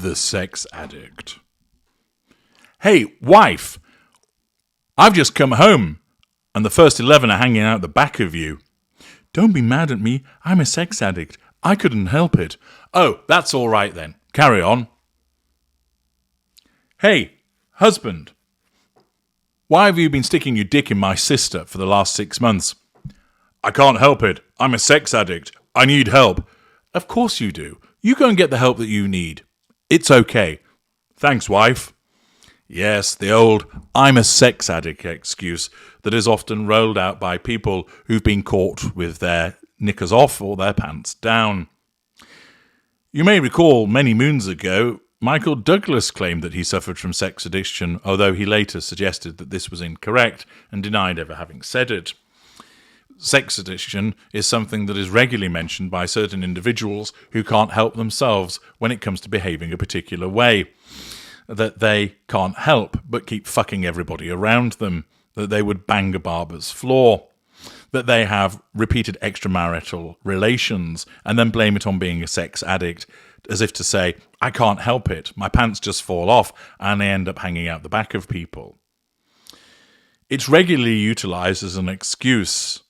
The Sex Addict. Hey, wife, I've just come home and the first 11 are hanging out the back of you. Don't be mad at me. I'm a sex addict. I couldn't help it. Oh, that's all right then. Carry on. Hey, husband, why have you been sticking your dick in my sister for the last 6 months? I can't help it. I'm a sex addict. I need help. Of course you do. You go and get the help that you need. It's okay. Thanks, wife. Yes, the old I'm a sex addict excuse that is often rolled out by people who've been caught with their knickers off or their pants down. You may recall many moons ago, Michael Douglas claimed that he suffered from sex addiction, although he later suggested that this was incorrect and denied ever having said it. Sex addiction is something that is regularly mentioned by certain individuals who can't help themselves when it comes to behaving a particular way. That they can't help but keep fucking everybody around them, that they would bang a barber's floor, that they have repeated extramarital relations and then blame it on being a sex addict, as if to say, I can't help it, my pants just fall off, and they end up hanging out the back of people. It's regularly utilised as an excuse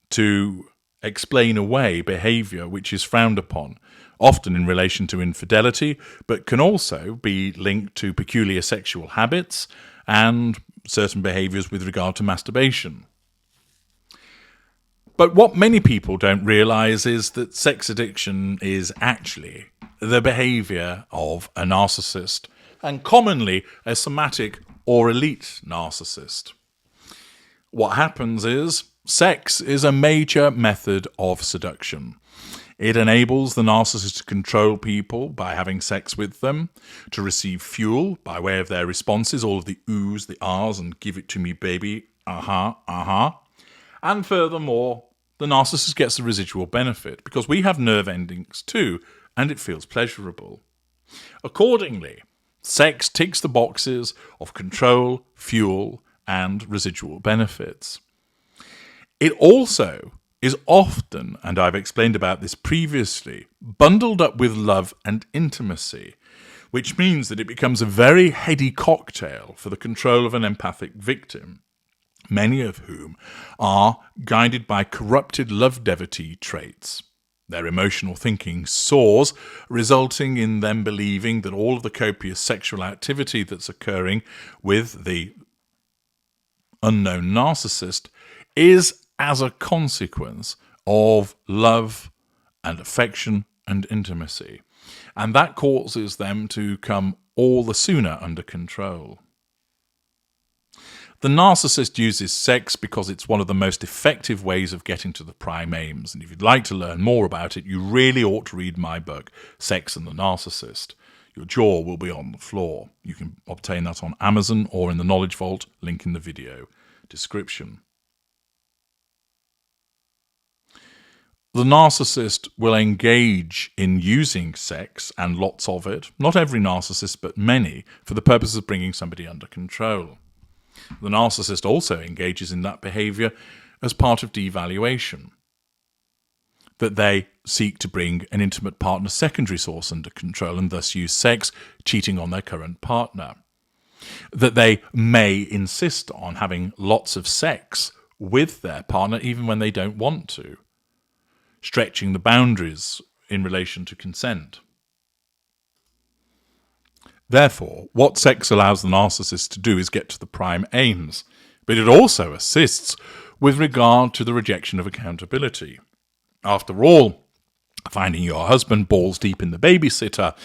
to explain away behaviour which is frowned upon, often in relation to infidelity, but can also be linked to peculiar sexual habits and certain behaviours with regard to masturbation. But what many people don't realise is that sex addiction is actually the behaviour of a narcissist, and commonly a somatic or elite narcissist. What happens is, sex is a major method of seduction. It enables the narcissist to control people by having sex with them, to receive fuel by way of their responses, all of the oohs, the ahs, and give it to me, baby, And furthermore, the narcissist gets the residual benefit, because we have nerve endings too, and it feels pleasurable. Accordingly, sex ticks the boxes of control, fuel, and residual benefits. It also is often, and I've explained about this previously, bundled up with love and intimacy, which means that it becomes a very heady cocktail for the control of an empathic victim, many of whom are guided by corrupted love devotee traits. Their emotional thinking soars, resulting in them believing that all of the copious sexual activity that's occurring with the unknown narcissist is as a consequence of love and affection and intimacy. And that causes them to come all the sooner under control. The narcissist uses sex because it's one of the most effective ways of getting to the prime aims. And if you'd like to learn more about it, you really ought to read my book, Sex and the Narcissist. Your jaw will be on the floor. You can obtain that on Amazon or in the Knowledge Vault, link in the video description. The narcissist will engage in using sex, and lots of it, not every narcissist but many, for the purpose of bringing somebody under control. The narcissist also engages in that behaviour as part of devaluation, that they seek to bring an intimate partner's secondary source under control and thus use sex, cheating on their current partner. That they may insist on having lots of sex with their partner even when they don't want to, stretching the boundaries in relation to consent. Therefore, what sex allows the narcissist to do is get to the prime aims, but it also assists with regard to the rejection of accountability. After all, finding your husband balls deep in the babysitter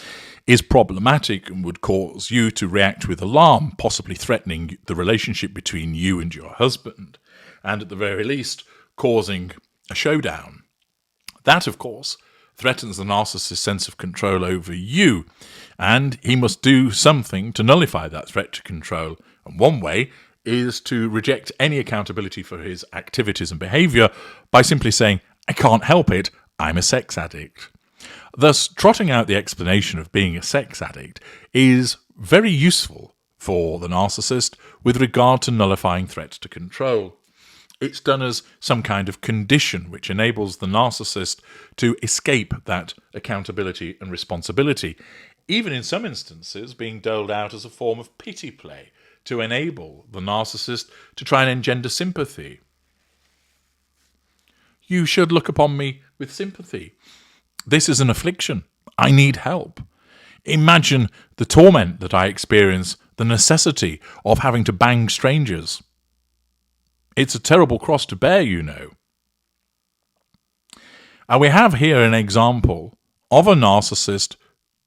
is problematic and would cause you to react with alarm, possibly threatening the relationship between you and your husband, and at the very least, causing a showdown. That, of course, threatens the narcissist's sense of control over you, and he must do something to nullify that threat to control. And one way is to reject any accountability for his activities and behaviour by simply saying, I can't help it, I'm a sex addict. Thus, trotting out the explanation of being a sex addict is very useful for the narcissist with regard to nullifying threats to control. It's done as some kind of condition which enables the narcissist to escape that accountability and responsibility, even in some instances being doled out as a form of pity play to enable the narcissist to try and engender sympathy. You should look upon me with sympathy. This is an affliction. I need help. Imagine the torment that I experience, the necessity of having to bang strangers. It's a terrible cross to bear, you know. And we have here an example of a narcissist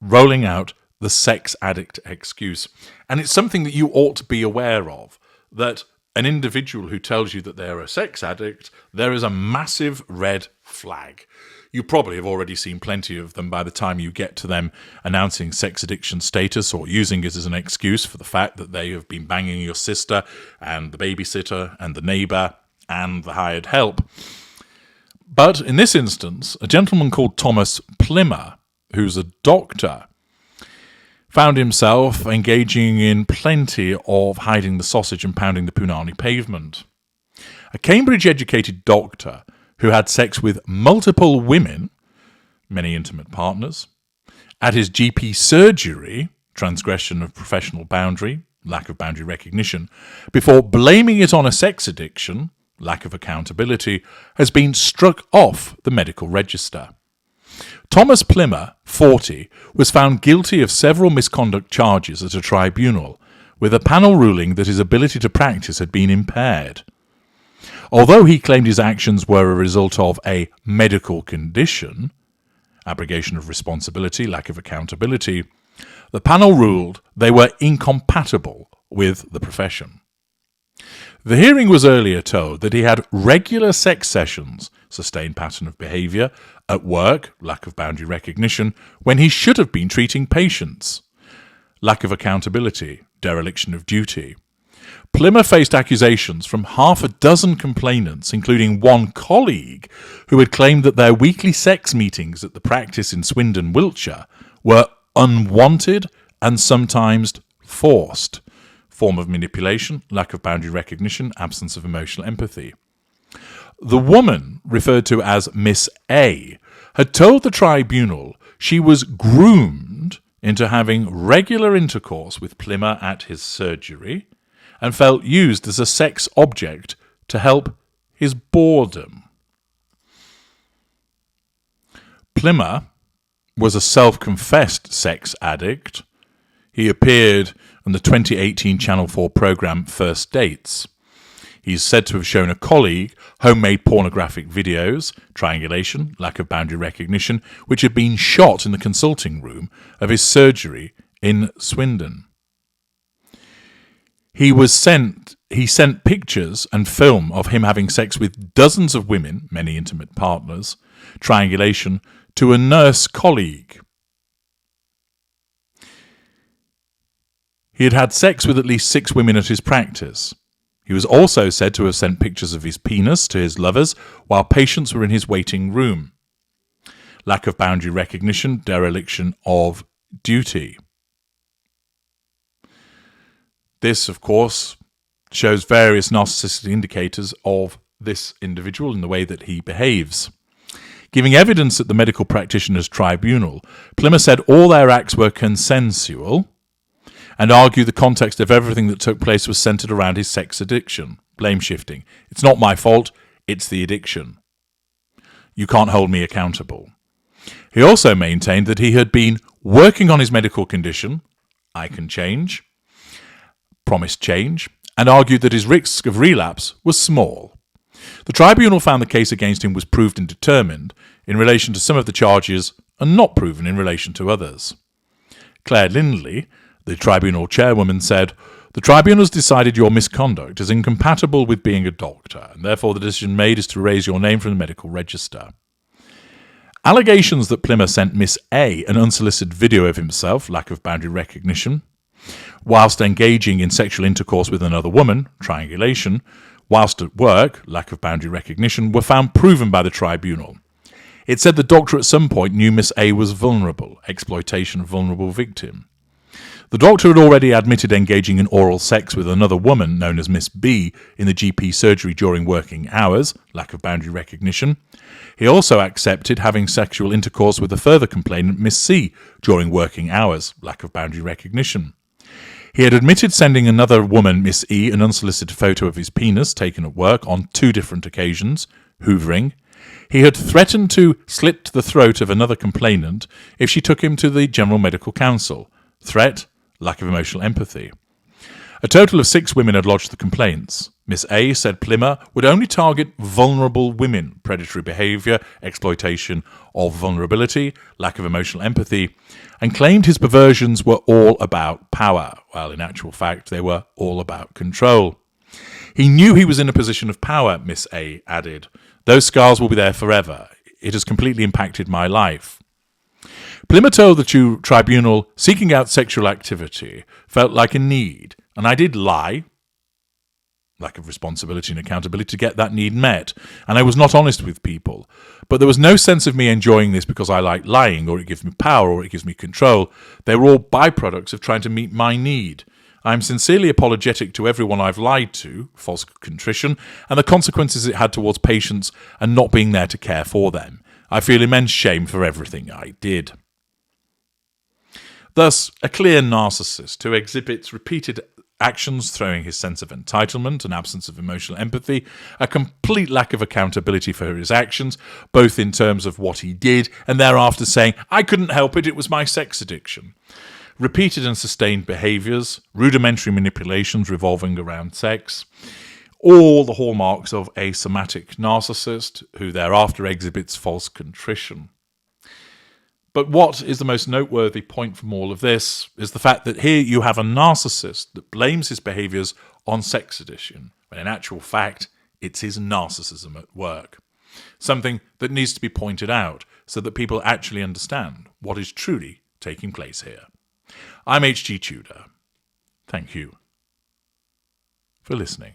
rolling out the sex addict excuse. And it's something that you ought to be aware of, that an individual who tells you that they're a sex addict, there is a massive red flag. You probably have already seen plenty of them by the time you get to them announcing sex addiction status or using it as an excuse for the fact that they have been banging your sister and the babysitter and the neighbour and the hired help. But in this instance, a gentleman called Thomas Plimmer, who's a doctor, found himself engaging in plenty of hiding the sausage and pounding the punani pavement. A Cambridge-educated doctor who had sex with multiple women, many intimate partners, at his GP surgery, transgression of professional boundary, lack of boundary recognition, before blaming it on a sex addiction, lack of accountability, has been struck off the medical register. Thomas Plimmer, 40, was found guilty of several misconduct charges at a tribunal, with a panel ruling that his ability to practice had been impaired. Although he claimed his actions were a result of a medical condition, abrogation of responsibility, lack of accountability, the panel ruled they were incompatible with the profession. The hearing was earlier told that he had regular sex sessions, sustained pattern of behaviour, at work, lack of boundary recognition, when he should have been treating patients, lack of accountability, dereliction of duty. Plimmer faced accusations from half a dozen complainants, including one colleague who had claimed that their weekly sex meetings at the practice in Swindon, Wiltshire, were unwanted and sometimes forced. Form of manipulation, lack of boundary recognition, absence of emotional empathy. The woman, referred to as Miss A, had told the tribunal she was groomed into having regular intercourse with Plimmer at his surgery and felt used as a sex object to help his boredom. Plimmer was a self-confessed sex addict. He appeared on the 2018 Channel 4 programme First Dates. He's said to have shown a colleague homemade pornographic videos, triangulation, lack of boundary recognition, which had been shot in the consulting room of his surgery in Swindon. He sent pictures and film of him having sex with dozens of women, many intimate partners, triangulation, to a nurse colleague. He had had sex with at least 6 women at his practice. He was also said to have sent pictures of his penis to his lovers while patients were in his waiting room. Lack of boundary recognition, dereliction of duty. This, of course, shows various narcissistic indicators of this individual in the way that he behaves. Giving evidence at the medical practitioner's tribunal, Plimmer said all their acts were consensual and argued the context of everything that took place was centred around his sex addiction. Blame shifting. It's not my fault, it's the addiction. You can't hold me accountable. He also maintained that he had been working on his medical condition, I can change, promised change, and argued that his risk of relapse was small. The tribunal found the case against him was proved and determined in relation to some of the charges and not proven in relation to others. Claire Lindley, the tribunal chairwoman, said, "The tribunal has decided your misconduct is incompatible with being a doctor, and therefore the decision made is to erase your name from the medical register." Allegations that Plimmer sent Miss A an unsolicited video of himself, lack of boundary recognition, whilst engaging in sexual intercourse with another woman, triangulation, whilst at work, lack of boundary recognition, were found proven by the tribunal. It said the doctor at some point knew Miss A was vulnerable, exploitation of vulnerable victim. The doctor had already admitted engaging in oral sex with another woman, known as Miss B, in the GP surgery during working hours, lack of boundary recognition. He also accepted having sexual intercourse with a further complainant, Miss C, during working hours, lack of boundary recognition. He had admitted sending another woman, Miss E, an unsolicited photo of his penis taken at work on 2 different occasions, hoovering. He had threatened to slit the throat of another complainant if she took him to the General Medical Council. Threat, lack of emotional empathy. A total of 6 women had lodged the complaints. Miss A said Plimmer would only target vulnerable women, predatory behaviour, exploitation of vulnerability, lack of emotional empathy, and claimed his perversions were all about power, while in actual fact they were all about control. He knew he was in a position of power, Miss A added. Those scars will be there forever. It has completely impacted my life. Plimmer told the tribunal seeking out sexual activity felt like a need, and I did lie, lack of responsibility and accountability, to get that need met, and I was not honest with people. But there was no sense of me enjoying this because I like lying, or it gives me power, or it gives me control. They were all byproducts of trying to meet my need. I am sincerely apologetic to everyone I've lied to, false contrition, and the consequences it had towards patients and not being there to care for them. I feel immense shame for everything I did. Thus, a clear narcissist who exhibits repeated actions throwing his sense of entitlement, an absence of emotional empathy, a complete lack of accountability for his actions, both in terms of what he did and thereafter saying, I couldn't help it, it was my sex addiction. Repeated and sustained behaviours, rudimentary manipulations revolving around sex, all the hallmarks of a somatic narcissist who thereafter exhibits false contrition. But what is the most noteworthy point from all of this is the fact that here you have a narcissist that blames his behaviours on sex addiction, when in actual fact it's his narcissism at work. Something that needs to be pointed out so that people actually understand what is truly taking place here. I'm H.G. Tudor. Thank you for listening.